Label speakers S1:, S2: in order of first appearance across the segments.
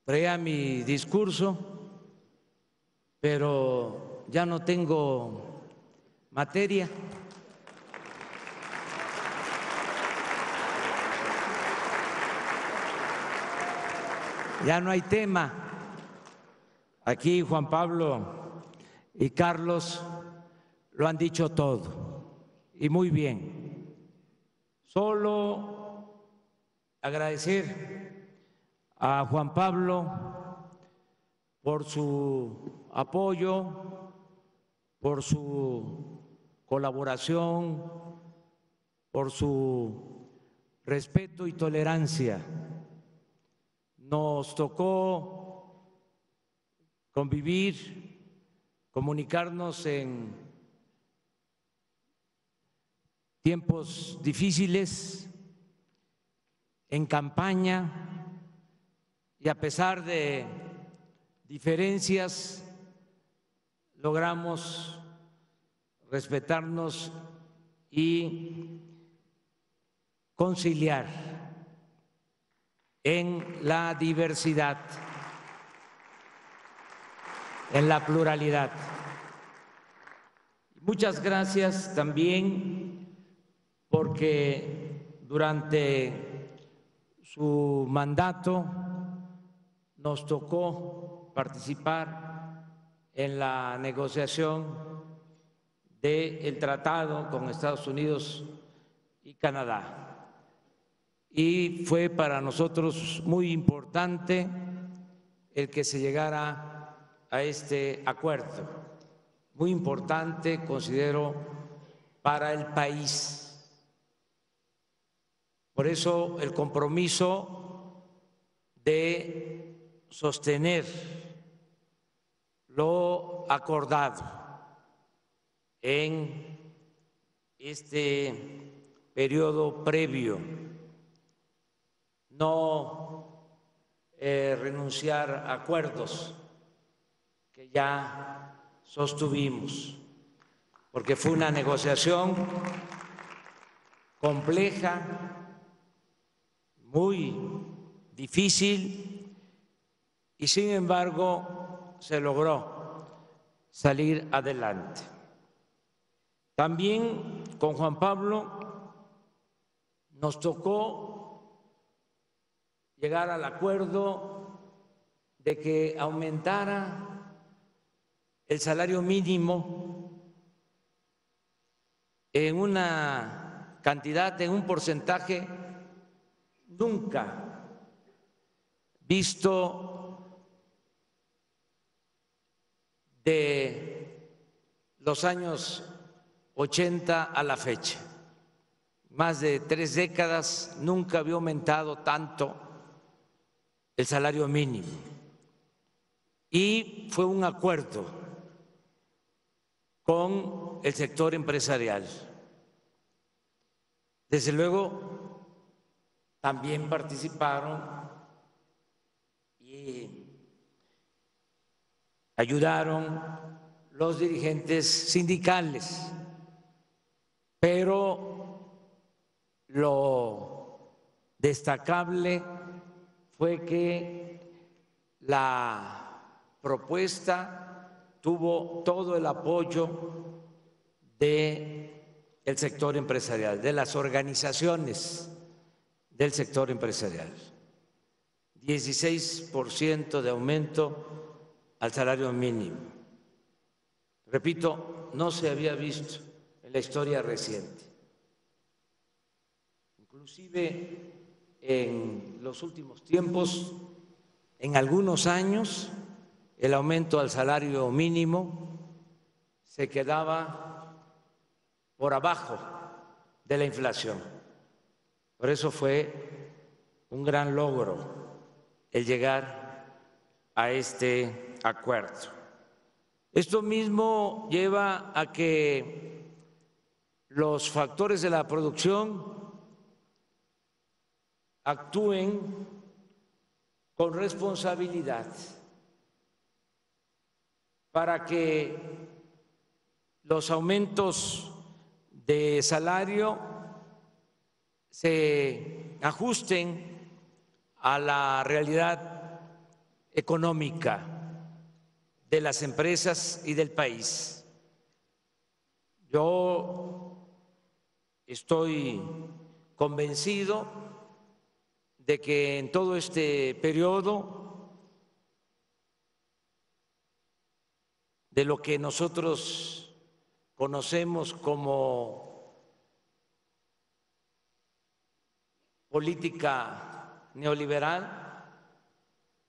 S1: traía mi discurso, pero ya no tengo materia. Ya no hay tema. Aquí Juan Pablo y Carlos lo han dicho todo y muy bien. Solo agradecer a Juan Pablo por su apoyo, por su colaboración, por su respeto y tolerancia. Nos tocó convivir, comunicarnos en tiempos difíciles, en campaña, y a pesar de diferencias logramos respetarnos y conciliar en la diversidad, en la pluralidad. Muchas gracias también porque durante su mandato nos tocó participar en la negociación del tratado con Estados Unidos y Canadá. Y fue para nosotros muy importante el que se llegara a este acuerdo, muy importante, considero, para el país. Por eso el compromiso de sostener lo acordado en este periodo previo, no renunciar a acuerdos que ya sostuvimos, porque fue una negociación compleja, muy difícil, y sin embargo se logró salir adelante. También con Juan Pablo nos tocó llegar al acuerdo de que aumentara el salario mínimo en una cantidad, en un porcentaje nunca visto de los años 80 a la fecha. Más de 3 décadas nunca había aumentado tanto el salario mínimo. Y fue un acuerdo con el sector empresarial. Desde luego, también participaron y ayudaron los dirigentes sindicales, pero lo destacable fue que la propuesta tuvo todo el apoyo del sector empresarial, de las organizaciones del sector empresarial. 16% de aumento al salario mínimo. Repito, no se había visto en la historia reciente. Inclusive en los últimos tiempos, en algunos años, el aumento al salario mínimo se quedaba por abajo de la inflación. Por eso fue un gran logro el llegar a este acuerdo. Esto mismo lleva a que los factores de la producción actúen con responsabilidad para que los aumentos de salario se ajusten a la realidad económica de las empresas y del país. Yo estoy convencido de que en todo este periodo de lo que nosotros conocemos como política neoliberal,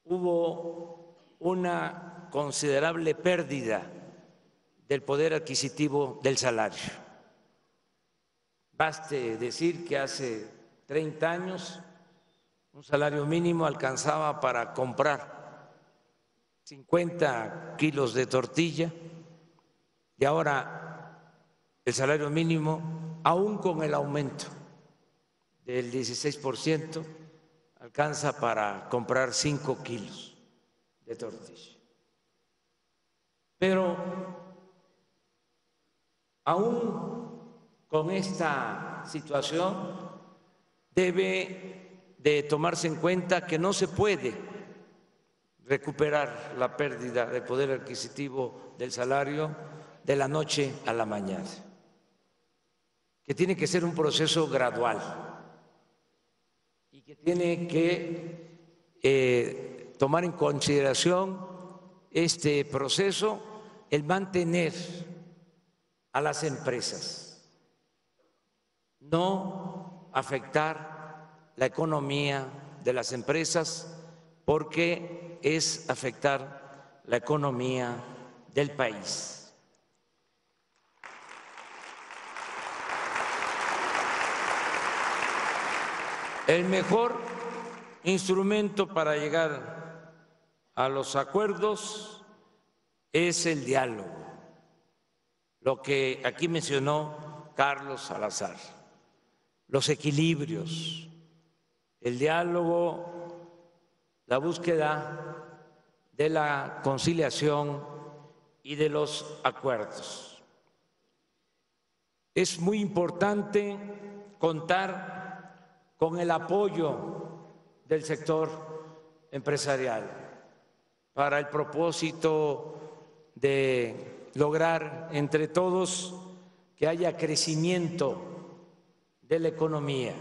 S1: hubo una considerable pérdida del poder adquisitivo del salario. Baste decir que hace 30 años un salario mínimo alcanzaba para comprar 50 kilos de tortilla y ahora el salario mínimo, aún con el aumento del 16%, alcanza para comprar 5 kilos de tortilla. Pero aún con esta situación debe de tomarse en cuenta que no se puede recuperar la pérdida del poder adquisitivo del salario de la noche a la mañana, que tiene que ser un proceso gradual y que tiene que tomar en consideración este proceso el mantener a las empresas, no afectar la economía de las empresas, porque es afectar la economía del país. El mejor instrumento para llegar a los acuerdos es el diálogo, lo que aquí mencionó Carlos Salazar, los equilibrios, el diálogo, la búsqueda de la conciliación y de los acuerdos. Es muy importante contar con el apoyo del sector empresarial para el propósito de lograr entre todos que haya crecimiento de la economía.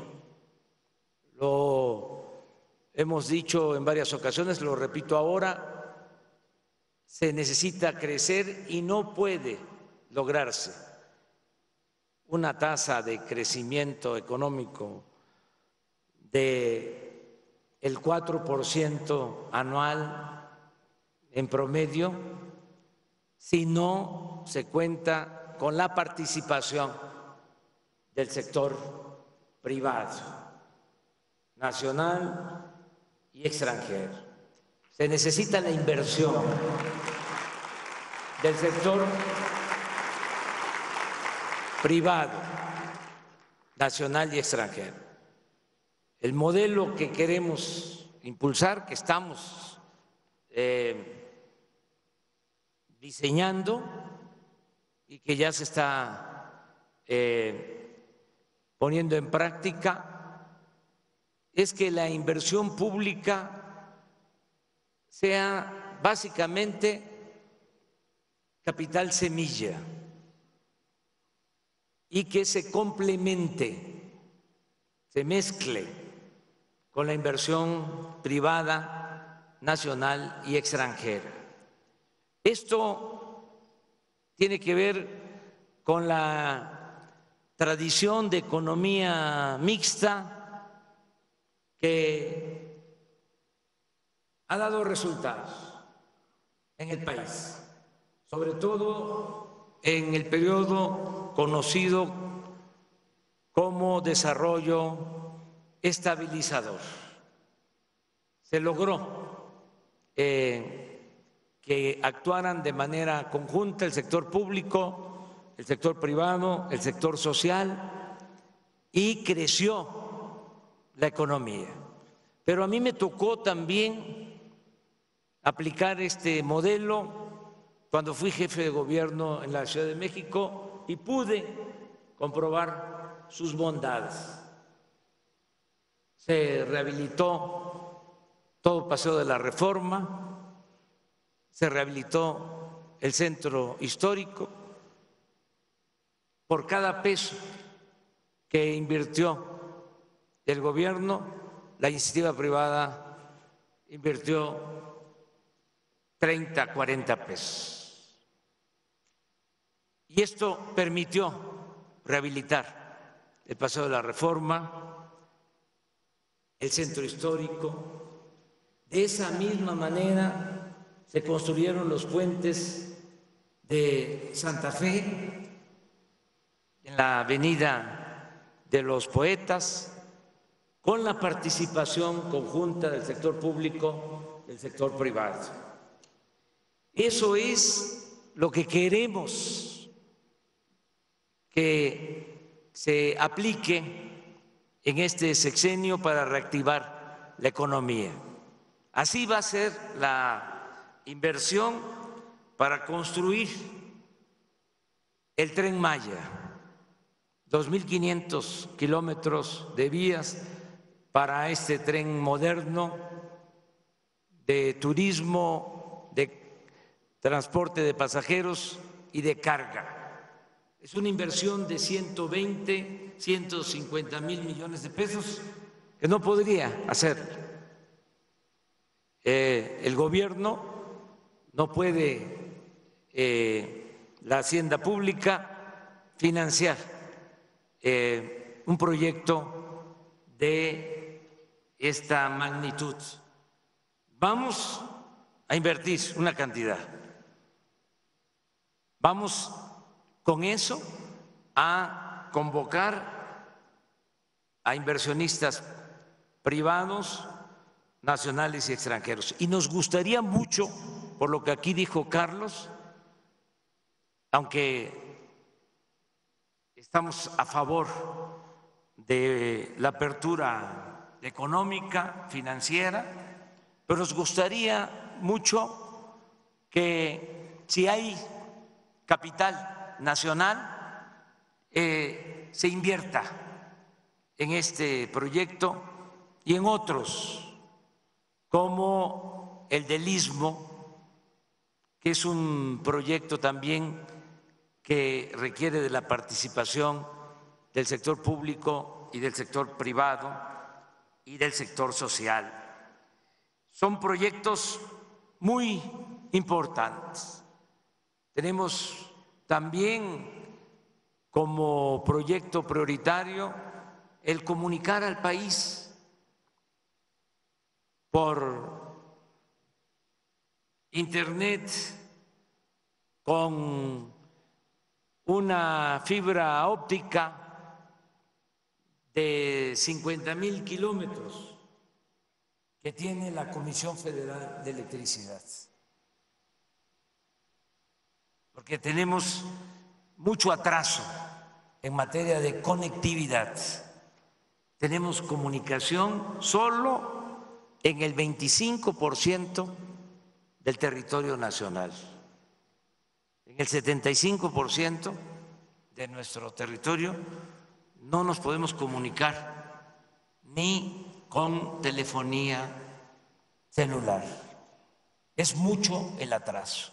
S1: Lo hemos dicho en varias ocasiones, lo repito ahora, se necesita crecer y no puede lograrse una tasa de crecimiento económico del 4% anual en promedio si no se cuenta con la participación del sector privado, nacional y extranjero. Se necesita la inversión del sector privado, nacional y extranjero. El modelo que queremos impulsar, que estamos diseñando y que ya se está poniendo en práctica, es que la inversión pública sea básicamente capital semilla y que se complemente, se mezcle con la inversión privada, nacional y extranjera. Esto tiene que ver con la tradición de economía mixta que ha dado resultados en el país, sobre todo en el periodo conocido como desarrollo estabilizador. Se logró que actuaran de manera conjunta el sector público, el sector privado, el sector social, y creció la economía. Pero a mí me tocó también aplicar este modelo cuando fui jefe de gobierno en la Ciudad de México y pude comprobar sus bondades. Se rehabilitó todo Paseo de la Reforma, se rehabilitó el centro histórico. Por cada peso que invirtió el gobierno, la iniciativa privada invirtió 30, 40 pesos. Y esto permitió rehabilitar el Paseo de la Reforma, el centro histórico. De esa misma manera se construyeron los puentes de Santa Fe, en la Avenida de los Poetas, con la participación conjunta del sector público, del sector privado. Eso es lo que queremos que se aplique en este sexenio para reactivar la economía. Así va a ser la inversión para construir el Tren Maya, 2.500 kilómetros de vías para este tren moderno de turismo, de transporte de pasajeros y de carga. Es una inversión de 120, 150 mil millones de pesos que no podría hacer el gobierno, no puede la hacienda pública financiar un proyecto de esta magnitud. Vamos a invertir una cantidad. Vamos con eso a convocar a inversionistas privados, nacionales y extranjeros. Y nos gustaría mucho, por lo que aquí dijo Carlos, aunque estamos a favor de la apertura económica, financiera, pero nos gustaría mucho que si hay capital nacional, se invierta en este proyecto y en otros, como el del Istmo, que es un proyecto también que requiere de la participación del sector público y del sector privado y del sector social. Son proyectos muy importantes. Tenemos también como proyecto prioritario el comunicar al país por Internet con una fibra óptica de 50,000 kilómetros que tiene la Comisión Federal de Electricidad. Porque tenemos mucho atraso en materia de conectividad. Tenemos comunicación solo en el 25% del territorio nacional. En el 75% de nuestro territorio no nos podemos comunicar ni con telefonía celular. Es mucho el atraso.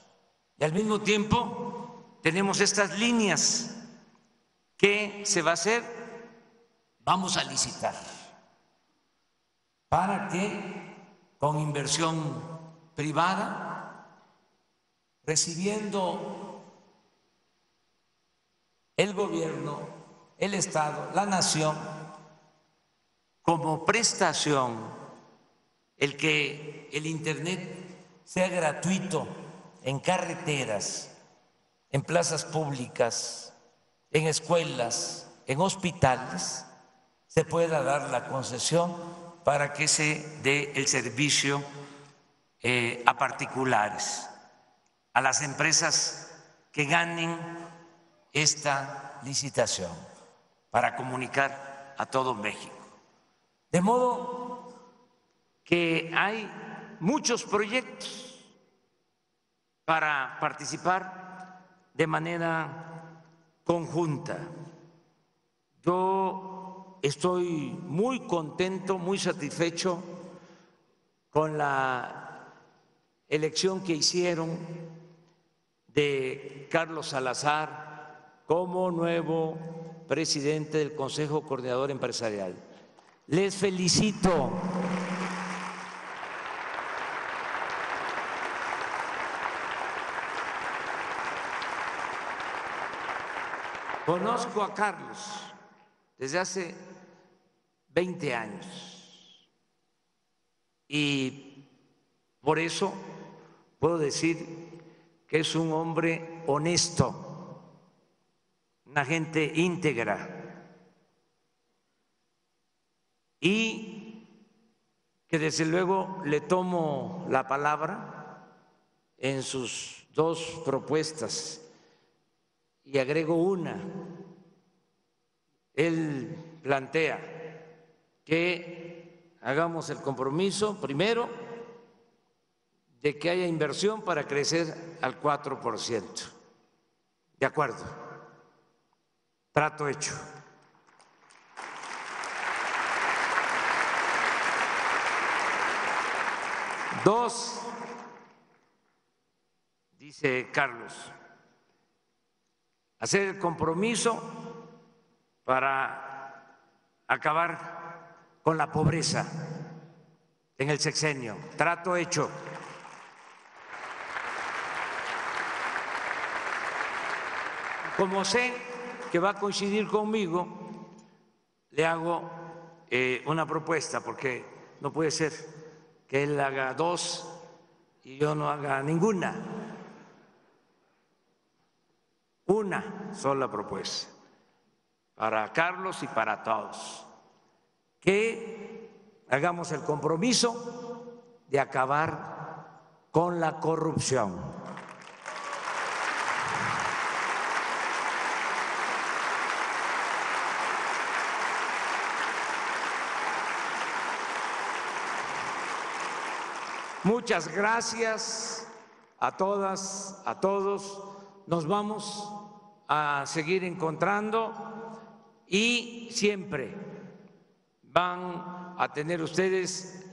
S1: Y al mismo tiempo tenemos estas líneas. ¿Qué se va a hacer? Vamos a licitar para que con inversión privada, recibiendo el gobierno, el Estado, la nación, como prestación, el que el Internet sea gratuito en carreteras, en plazas públicas, en escuelas, en hospitales, se pueda dar la concesión para que se dé el servicio a particulares, a las empresas que ganen esta licitación para comunicar a todo México. De modo que hay muchos proyectos para participar de manera conjunta. Yo estoy muy contento, muy satisfecho con la elección que hicieron de Carlos Salazar como nuevo presidente del Consejo Coordinador Empresarial. Les felicito. Conozco a Carlos desde hace 20 años y por eso puedo decir que es un hombre honesto, una gente íntegra y que desde luego le tomo la palabra en sus dos propuestas y agrego una. Él plantea que hagamos el compromiso primero de que haya inversión para crecer al 4%. De acuerdo. Trato hecho. Dos, dice Carlos, hacer el compromiso para acabar con la pobreza en el sexenio. Trato hecho. Como sé que va a coincidir conmigo, le hago una propuesta, porque no puede ser que él haga dos y yo no haga ninguna. Una sola propuesta para Carlos y para todos, que hagamos el compromiso de acabar con la corrupción. Muchas gracias a todas, a todos. Nos vamos a seguir encontrando y siempre van a tener ustedes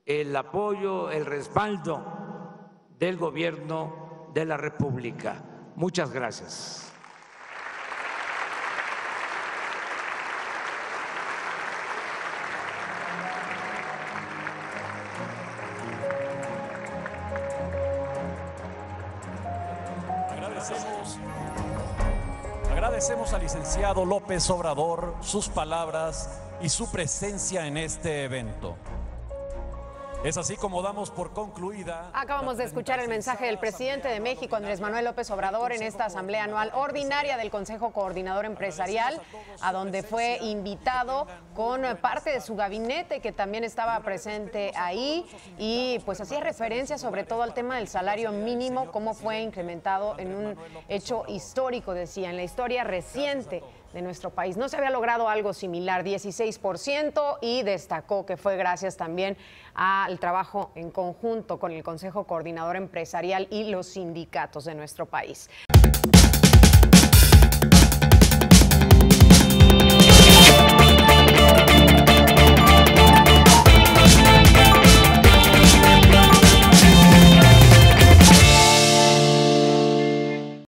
S1: el apoyo, el respaldo del Gobierno de la República. Muchas gracias.
S2: Agradecemos al licenciado López Obrador sus palabras y su presencia en este evento. Es así como damos por concluida.
S3: Acabamos de escuchar el mensaje del presidente de México, Andrés Manuel López Obrador, en esta asamblea anual ordinaria del Consejo Coordinador Empresarial, a donde fue invitado con parte de su gabinete, que también estaba presente ahí, y pues hacía referencia sobre todo al tema del salario mínimo, cómo fue incrementado en un hecho histórico, decía, en la historia reciente de nuestro país. No se había logrado algo similar, 16%, y destacó que fue gracias también al trabajo en conjunto con el Consejo Coordinador Empresarial y los sindicatos de nuestro país.